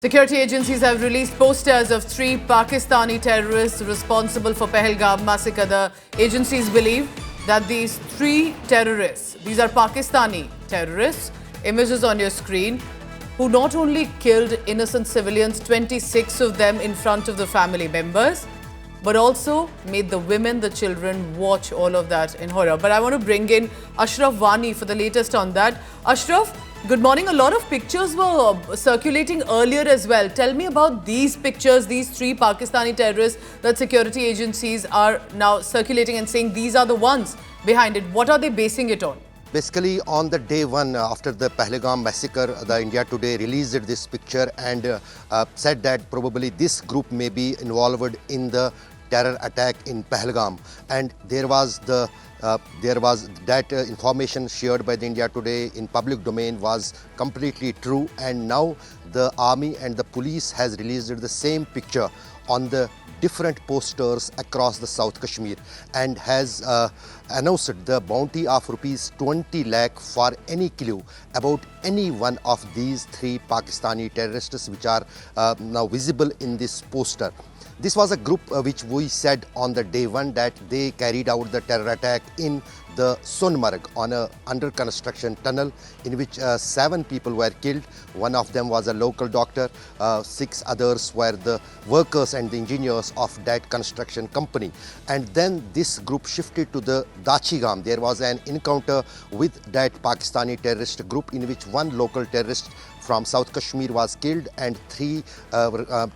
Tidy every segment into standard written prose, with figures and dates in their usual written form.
Security agencies have released posters of 3 Pakistani terrorists responsible for Pahalgam Massacre. The agencies believe that these 3 terrorists, these are Pakistani terrorists, images on your screen, who not only killed innocent civilians, 26 of them in front of the family members, but also made the women, the children watch all of that in horror. But I want to bring in Ashraf Wani for the latest on that. Ashraf, good morning. A lot of pictures were circulating earlier as well. Tell me about these pictures, these 3 Pakistani terrorists that security agencies are now circulating and saying these are the ones behind it. What are they basing it on? Basically, on the day one after the Pahalgam massacre, the India Today released this picture and said that probably this group may be involved in the terror attack in Pahalgam. And there was that information shared by the India Today in public domain was completely true. And now the army and the police has released the same picture on the different posters across the South Kashmir and has announced the bounty of rupees 20 lakh for any clue about any one of these 3 Pakistani terrorists which are now visible in this poster. This was a group which we said on the day one that they carried out the terror attack in the Sonmarg on a under construction tunnel in which 7 people were killed. One of them was a local doctor, 6 others were the workers and the engineers of that construction company. And then this group shifted to the Dachigam. There was an encounter with that Pakistani terrorist group in which 1 local terrorist from South Kashmir was killed and 3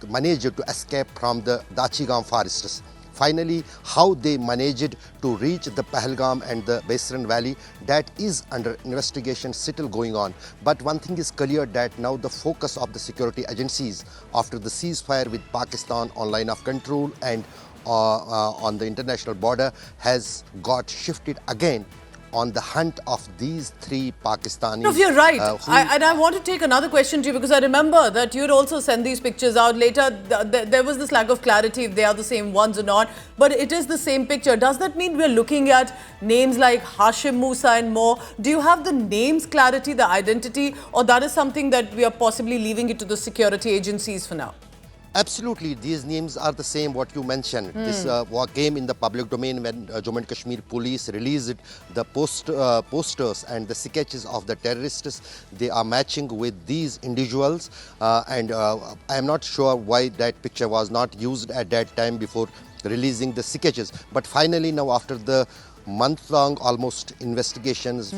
managed to escape from the Dachigam forests. Finally, how they managed to reach the Pahalgam and the Baisaran Valley, that is under investigation still going on. But one thing is clear, that now the focus of the security agencies after the ceasefire with Pakistan on line of control and on the international border has got shifted again on the hunt of these 3 Pakistanis. No, you're right. And I want to take another question to you, because I remember that you'd also send these pictures out later. There was this lack of clarity if they are the same ones or not, but it is the same picture. Does that mean we're looking at names like Hashim, Musa and more? Do you have the names clarity, the identity, or that is something that we are possibly leaving it to the security agencies for now? Absolutely, these names are the same what you mentioned. This came in the public domain when Jammu and Kashmir police released the posters and the sketches of the terrorists. They are matching with these individuals and I am not sure why that picture was not used at that time before releasing the sketches. But finally now, after the month-long almost investigations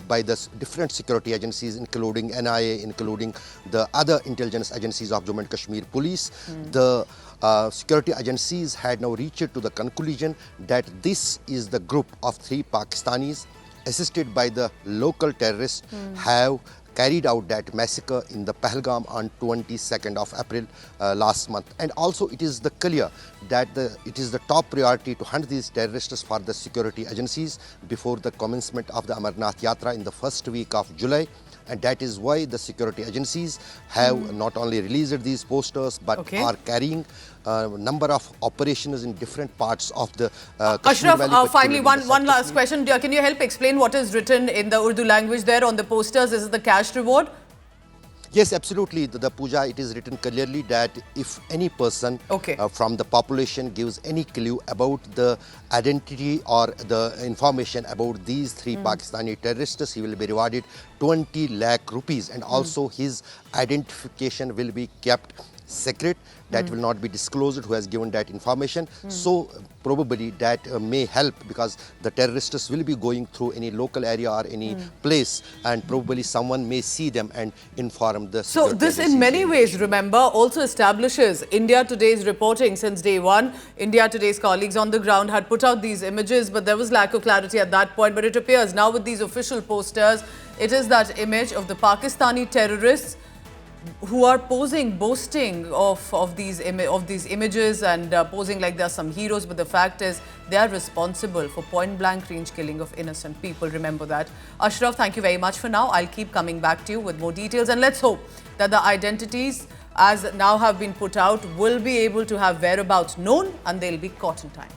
by the different security agencies, including NIA, including the other intelligence agencies of Jammu and Kashmir police, the security agencies had now reached to the conclusion that this is the group of 3 Pakistanis assisted by the local terrorists have carried out that massacre in the Pahalgam on 22nd of April last month. And also it is clear that it is the top priority to hunt these terrorists for the security agencies before the commencement of the Amarnath Yatra in the first week of July. And that is why the security agencies have not only released these posters but are carrying a number of operations in different parts of the Kashmir Valley. Ashraf, finally, one last question. Can you help explain what is written in the Urdu language there on the posters? Is it the cash reward? Yes, absolutely. The Puja, it is written clearly that if any person from the population gives any clue about the identity or the information about these 3 Pakistani terrorists, he will be rewarded 20 lakh rupees, and also his identification will be kept secret. That will not be disclosed who has given that information. So probably that may help, because the terrorists will be going through any local area or any place, and probably someone may see them and inform the security So this in many ways, remember, also establishes India Today's reporting since day one. India Today's colleagues on the ground had put out these images, but there was lack of clarity at that point. But it appears now with these official posters, it is that image of the Pakistani terrorists who are posing, boasting of these images and posing like they're some heroes, but the fact is they are responsible for point-blank range killing of innocent people. Remember that. Ashraf, thank you very much for now. I'll keep coming back to you with more details, and let's hope that the identities as now have been put out will be able to have whereabouts known and they'll be caught in time.